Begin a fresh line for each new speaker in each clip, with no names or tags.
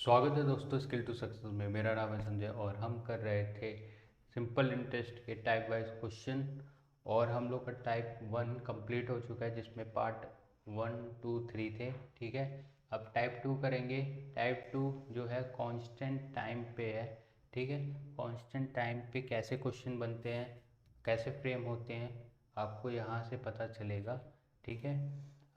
स्वागत है दोस्तों स्किल टू सक्सेस में। मेरा नाम है संजय और हम कर रहे थे सिंपल इंटरेस्ट के टाइप वाइज क्वेश्चन। और हम लोग का टाइप 1 कंप्लीट हो चुका है, जिसमें पार्ट 1, 2, 3 थे। ठीक है, अब टाइप 2 करेंगे। टाइप 2 जो है कांस्टेंट टाइम पे है। ठीक है, कांस्टेंट टाइम पे कैसे क्वेश्चन बनते हैं, कैसे फ्रेम होते हैं, आपको यहाँ से पता चलेगा। ठीक है,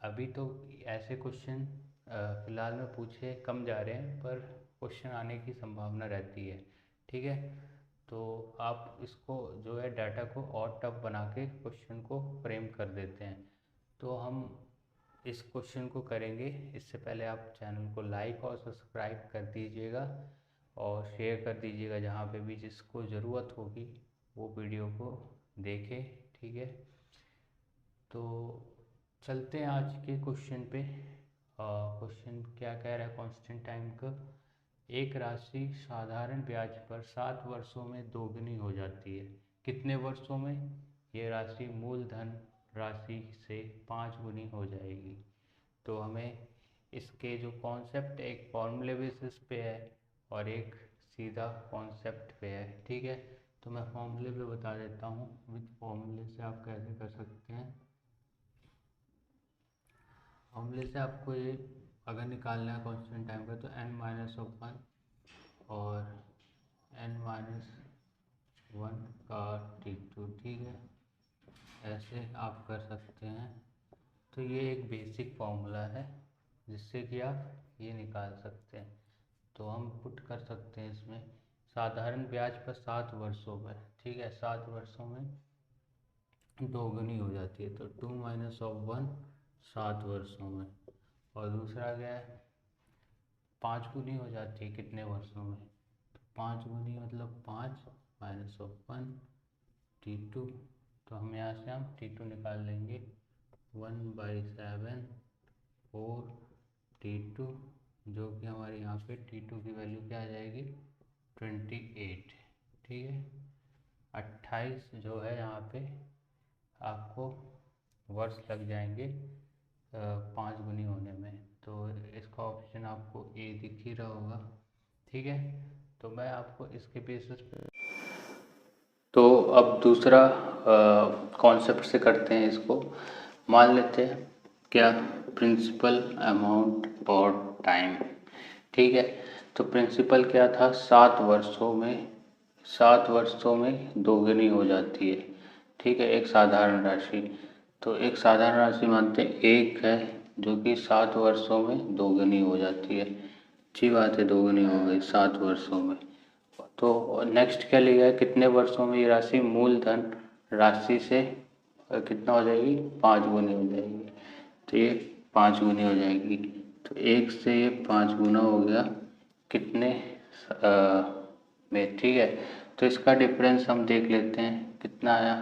अभी तो ऐसे क्वेश्चन फ़िलहाल में पूछे कम जा रहे हैं, पर क्वेश्चन आने की संभावना रहती है। ठीक है, तो आप इसको जो है डाटा को और टफ बना के क्वेश्चन को फ्रेम कर देते हैं। तो हम इस क्वेश्चन को करेंगे। इससे पहले आप चैनल को लाइक और सब्सक्राइब कर दीजिएगा और शेयर कर दीजिएगा, जहाँ पे भी जिसको ज़रूरत होगी वो वीडियो को देखे। ठीक है, तो चलते हैं आज के क्वेश्चन पे। क्वेश्चन क्या कह रहा है कांस्टेंट टाइम का। एक राशि साधारण ब्याज पर 7 वर्षों में दोगुनी हो जाती है। कितने वर्षों में? ये राशि मूलधन राशि से 5 गुनी हो जाएगी। तो हमें इसके जो कॉन्सेप्ट एक फॉर्मूले बेसिस पे है और एक सीधा कॉन्सेप्ट पे है। ठीक है, तो मैं फॉर्मूले पे बता देता हूँ। विद फॉर्मूले से आप कैसे कर सकते हैं। फॉर्मूले से आपको ये अगर निकालना है कांस्टेंट टाइम का, तो n-1 और n-1 का t2। ठीक है, ऐसे आप कर सकते हैं। तो ये एक बेसिक फार्मूला है जिससे कि आप ये निकाल सकते हैं। तो हम पुट कर सकते हैं इसमें साधारण ब्याज पर 7 वर्षों पर। ठीक है, 7 वर्षों में दोगुनी हो जाती है, तो 2-1 7 वर्षों में। और दूसरा क्या है, 5 गुनी हो जाती है कितने वर्षों में? तो 5 गुनी मतलब 5-1 T2। तो हम यहाँ से T2 निकाल लेंगे। 1/7 4 T2, जो कि हमारे यहाँ पे T2 की वैल्यू क्या आ जाएगी? 28। ठीक है, 28 जो है यहाँ पे आपको वर्ष लग जाएंगे 5 गुनी होने में। तो इसका ऑप्शन आपको ए दिख ही रहा होगा। ठीक है, तो मैं आपको इसके बेसिस पे तो अब दूसरा कॉन्सेप्ट से करते हैं इसको। मान लेते हैं क्या, प्रिंसिपल अमाउंट और टाइम। ठीक है, तो प्रिंसिपल क्या था? 7 वर्षों में दोगुनी हो जाती है। ठीक है, एक साधारण राशि। तो एक साधारण राशि मानते हैं एक है जो कि 7 वर्षों में दोगुनी हो जाती है। अच्छी बात है, दोगुनी हो गई 7 वर्षों में। तो नेक्स्ट क्या लिया है, कितने वर्षों में ये राशि मूलधन राशि से कितना हो जाएगी? 5 गुनी हो जाएगी। तो ये 5 गुनी हो जाएगी। तो एक से ये 5 गुना हो गया कितने में? ठीक है, तो इसका डिफरेंस हम देख लेते हैं कितना आया।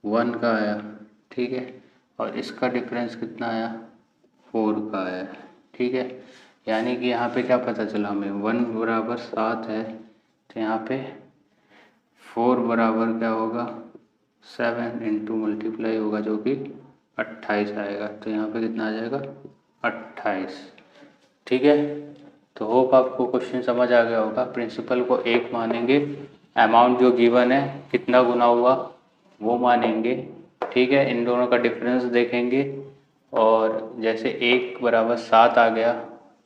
1 का आया। ठीक है, और इसका डिफरेंस कितना आया? 4 का आया। ठीक है, यानी कि यहाँ पे क्या पता चला हमें, 1 बराबर 7 है, तो यहाँ पे 4 बराबर क्या होगा? 7 इंटू मल्टीप्लाई होगा जो कि 28 आएगा। तो यहाँ पे कितना आ जाएगा? 28। ठीक है, तो होप आपको क्वेश्चन समझ आ गया होगा। प्रिंसिपल को 1 मानेंगे, अमाउंट जो गिवन है कितना गुना हुआ वो मानेंगे। ठीक है, इन दोनों का डिफरेंस देखेंगे और जैसे 1 बराबर 7 आ गया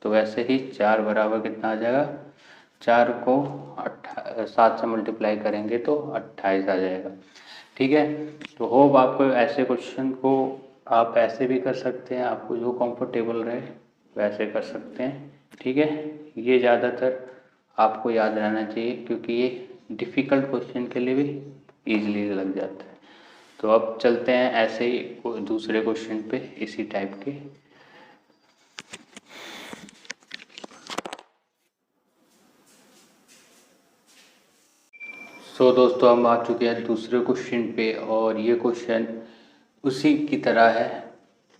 तो वैसे ही 4 बराबर कितना आ जाएगा? 4 को 7 से मल्टीप्लाई करेंगे तो 28 आ जाएगा। ठीक है, तो होप आपको ऐसे क्वेश्चन को आप ऐसे भी कर सकते हैं, आपको जो कंफर्टेबल रहे वैसे कर सकते हैं। ठीक है, ये ज़्यादातर आपको याद रहना चाहिए क्योंकि ये डिफ़िकल्ट क्वेश्चन के लिए भी इजीली लग जाता है। तो अब चलते हैं ऐसे ही दूसरे क्वेश्चन पे इसी टाइप के। सो दोस्तों, हम आ चुके हैं दूसरे क्वेश्चन पे और ये क्वेश्चन उसी की तरह है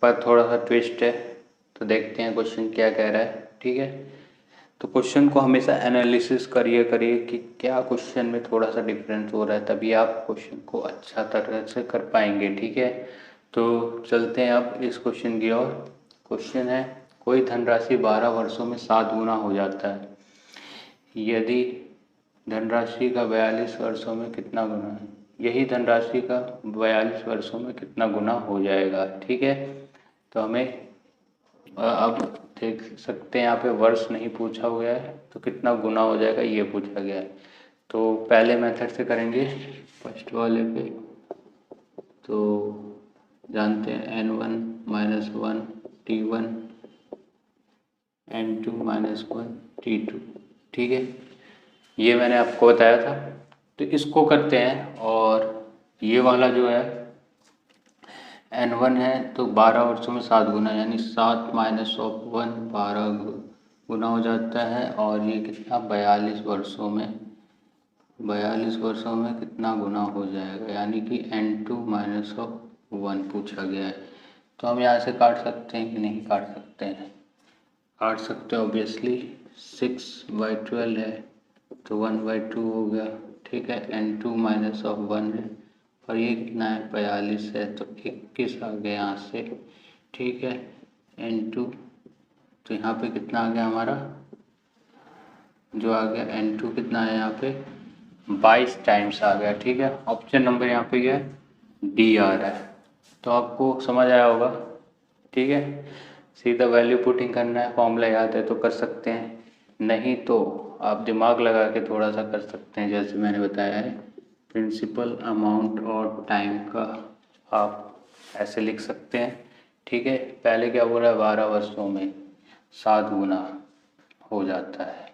पर थोड़ा सा ट्विस्ट है। तो देखते हैं क्वेश्चन क्या कह रहा है। ठीक है, तो क्वेश्चन को हमेशा एनालिसिस करिए कि क्या क्वेश्चन में थोड़ा सा डिफरेंस हो रहा है, तभी आप क्वेश्चन को अच्छा तरह से कर पाएंगे। ठीक है, तो चलते हैं अब इस क्वेश्चन की ओर। क्वेश्चन है कोई धनराशि 12 वर्षों में 7 गुना हो जाता है, यदि धनराशि का 42 वर्षों में कितना गुना है, यही धनराशि का 42 वर्षों में कितना गुना हो जाएगा। ठीक है, तो हमें अब देख सकते हैं यहाँ पे वर्ष नहीं पूछा हुआ है, तो कितना गुना हो जाएगा ये पूछा गया है। तो पहले मेथड से करेंगे, फर्स्ट वाले पे। तो जानते हैं N1 minus 1 T1 N2 minus 1 T2। ठीक है, ये मैंने आपको बताया था। तो इसको करते हैं, और ये वाला जो है N1 है तो 12 वर्षों में 7 गुना, यानी 7 माइनस ऑफ 1 12 गुना हो जाता है। और ये कितना 42 वर्षों में कितना गुना हो जाएगा, यानी कि N2 माइनस ऑफ 1 पूछा गया है। तो हम यहाँ से काट सकते हैं कि नहीं काट सकते हैं, काट सकते हैं ऑब्वियसली। 6/12 है तो 1/2 हो गया। ठीक है, N2 माइनस ऑफ 1 है, और ये कितना है 42 है, तो 21 आ गया यहाँ से। ठीक है, N2 तो यहाँ पे कितना आ गया हमारा, जो आ गया N2 कितना है यहाँ पे 22 टाइम्स आ गया। ठीक है, ऑप्शन नंबर यहाँ पे क्या है डी आ रहा है। तो आपको समझ आया होगा। ठीक है, सीधा वैल्यू पुटिंग करना है, फॉर्मूला याद है तो कर सकते हैं, नहीं तो आप दिमाग लगा के थोड़ा सा कर सकते हैं, जैसे मैंने बताया है। प्रिंसिपल अमाउंट और टाइम का आप ऐसे लिख सकते हैं। ठीक है, पहले क्या बोला है 12 वर्षों में 7 गुना हो जाता है,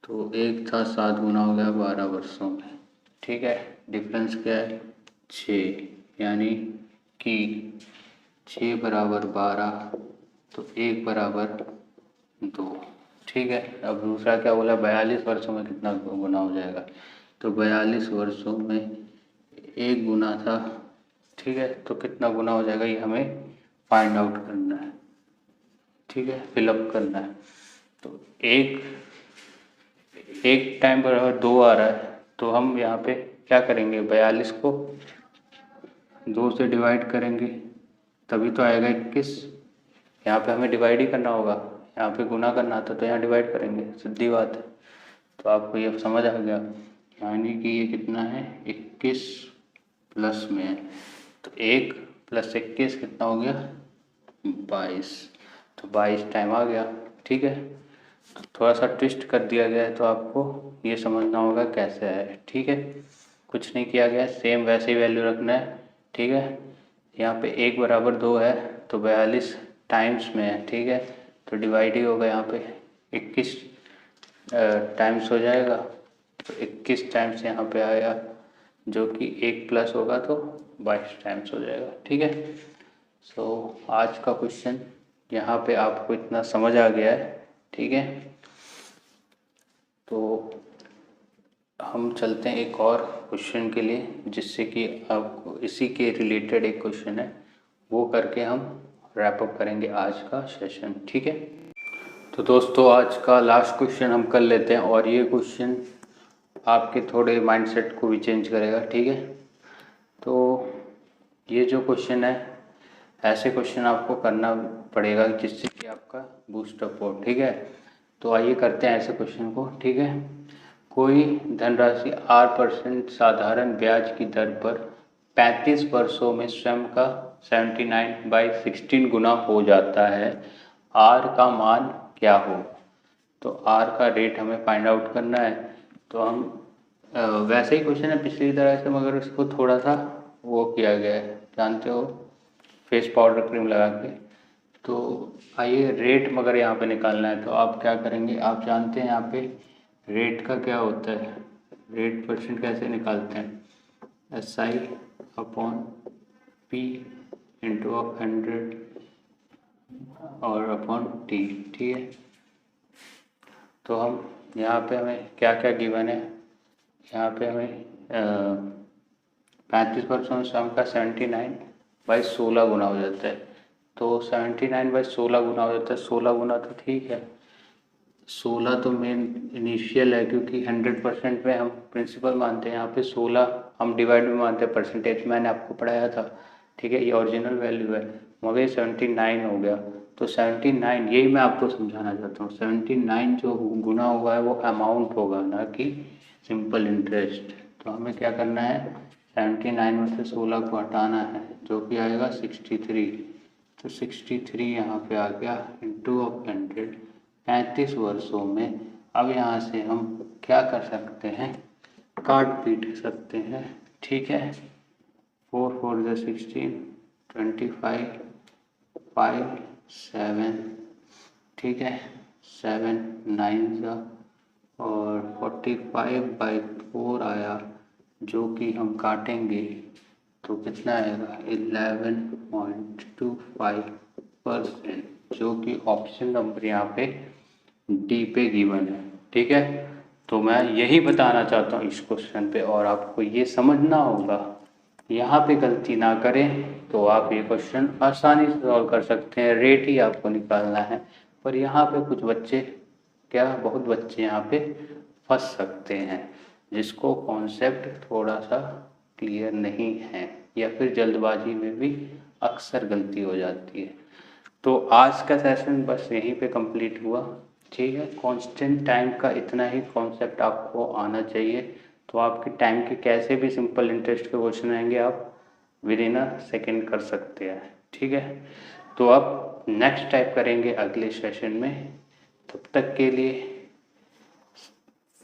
तो एक था 7 गुना हो गया 12 वर्षों में। ठीक है, डिफरेंस क्या है 6, यानी कि 6 बराबर 12 तो 1 बराबर 2। ठीक है, अब दूसरा क्या बोला 42 वर्षों में कितना गुना हो जाएगा, तो 42 वर्षों में 1 गुना था। ठीक है, तो कितना गुना हो जाएगा ये हमें फाइंड आउट करना है। ठीक है, फिलअप करना है। तो एक टाइम बराबर 2 आ रहा है, तो हम यहाँ पे क्या करेंगे 42 को 2 से डिवाइड करेंगे, तभी तो आएगा 21। यहाँ पे हमें डिवाइड ही करना होगा, यहाँ पे गुना करना था तो यहाँ डिवाइड करेंगे, सीधी बात है। तो आपको ये समझ आ गया, यानी कि ये कितना है 21 प्लस में है, तो 1 + 21 कितना हो गया 22, तो 22 टाइम आ गया। ठीक है, तो थोड़ा सा ट्विस्ट कर दिया गया है, तो आपको ये समझना होगा कैसे है। ठीक है, कुछ नहीं किया गया, सेम वैसे ही वैल्यू रखना है। ठीक है, यहाँ पे 1 बराबर 2 है तो 42 टाइम्स में है। ठीक है, तो डिवाइड ही होगा, यहाँ पे 21 टाइम्स हो जाएगा, तो 21 टाइम्स यहाँ पे आया, जो कि 1 प्लस होगा तो 22 टाइम्स हो जाएगा। ठीक है, सो आज का क्वेश्चन यहाँ पे आपको इतना समझ आ गया है। ठीक है, तो हम चलते हैं एक और क्वेश्चन के लिए, जिससे कि आपको इसी के रिलेटेड एक क्वेश्चन है, वो करके हम रैप अप करेंगे आज का सेशन। ठीक है, तो दोस्तों आज का लास्ट क्वेश्चन हम कर लेते हैं, और ये क्वेश्चन आपके थोड़े माइंडसेट को भी चेंज करेगा। ठीक है, तो ये जो क्वेश्चन है, ऐसे क्वेश्चन आपको करना पड़ेगा जिससे कि आपका बूस्टअप हो। ठीक है, तो आइए करते हैं ऐसे क्वेश्चन को। ठीक है, कोई धनराशि 8% साधारण ब्याज की दर पर 35 वर्षों में स्वयं का 79/16 गुना हो जाता है, आर का मान क्या हो। तो आर का रेट हमें फाइंड आउट करना है। तो हम वैसे ही क्वेश्चन है पिछली तरह से, मगर उसको थोड़ा सा वो किया गया है, जानते हो, फेस पाउडर क्रीम लगा के। तो आइए रेट मगर यहाँ पे निकालना है, तो आप क्या करेंगे, आप जानते हैं यहाँ पे रेट का क्या होता है, रेट परसेंट कैसे निकालते हैं, SI/P इंटू 100 और अपॉन T। ठीक है, तो हम यहाँ पे हमें क्या क्या गिवन है, यहाँ पे हमें 35 वर्षों में स्वयं का 79/16 गुना हो जाता है, तो 79/16 गुना हो जाता है। 16 गुना तो ठीक है, 16 तो मेन इनिशियल है, क्योंकि 100% में हम प्रिंसिपल मानते हैं, यहाँ पे 16 हम डिवाइड में मानते हैं, परसेंटेज मैंने आपको पढ़ाया था। ठीक है, ये ओरिजिनल वैल्यू है, मगर 79 हो गया। तो 79, यही मैं आपको समझाना चाहता हूँ, 79 जो गुना हुआ है वो अमाउंट होगा, ना कि सिंपल इंटरेस्ट। तो हमें क्या करना है, 79 में से 16 को हटाना है, जो कि आएगा 63। तो 63 यहाँ पे आ गया इंटू ऑफ 100, 35 वर्षों में। अब यहाँ से हम क्या कर सकते हैं, काट पीट सकते हैं, ठीक है। 4 4 ज़ा 16, 25, 5 7, ठीक है, 7 9 ज़ा और 45/4 आया, जो कि हम काटेंगे तो कितना आएगा 11.25%, जो कि ऑप्शन नंबर यहाँ पे डी पे गिवन है, ठीक है। तो मैं यही बताना चाहता हूँ इस क्वेश्चन पे, और आपको ये समझना होगा, यहाँ पे गलती ना करें तो आप ये क्वेश्चन आसानी से सॉल्व कर सकते हैं। रेट ही आपको निकालना है, पर यहाँ पे कुछ बच्चे, क्या बहुत बच्चे यहाँ पे फंस सकते हैं, जिसको कॉन्सेप्ट थोड़ा सा क्लियर नहीं है, या फिर जल्दबाजी में भी अक्सर गलती हो जाती है। तो आज का सेशन बस यहीं पे कंप्लीट हुआ, ठीक है। कांस्टेंट टाइम का इतना ही कॉन्सेप्ट आपको आना चाहिए, तो आपके टाइम के कैसे भी सिंपल इंटरेस्ट के क्वेश्चन आएंगे आप विद इन अ सेकेंड कर सकते हैं, ठीक है। तो अब नेक्स्ट टाइप करेंगे अगले सेशन में, तब तक के लिए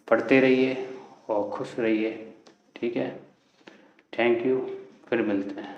पढ़ते रहिए और खुश रहिए, ठीक है। थैंक यू, फिर मिलते हैं।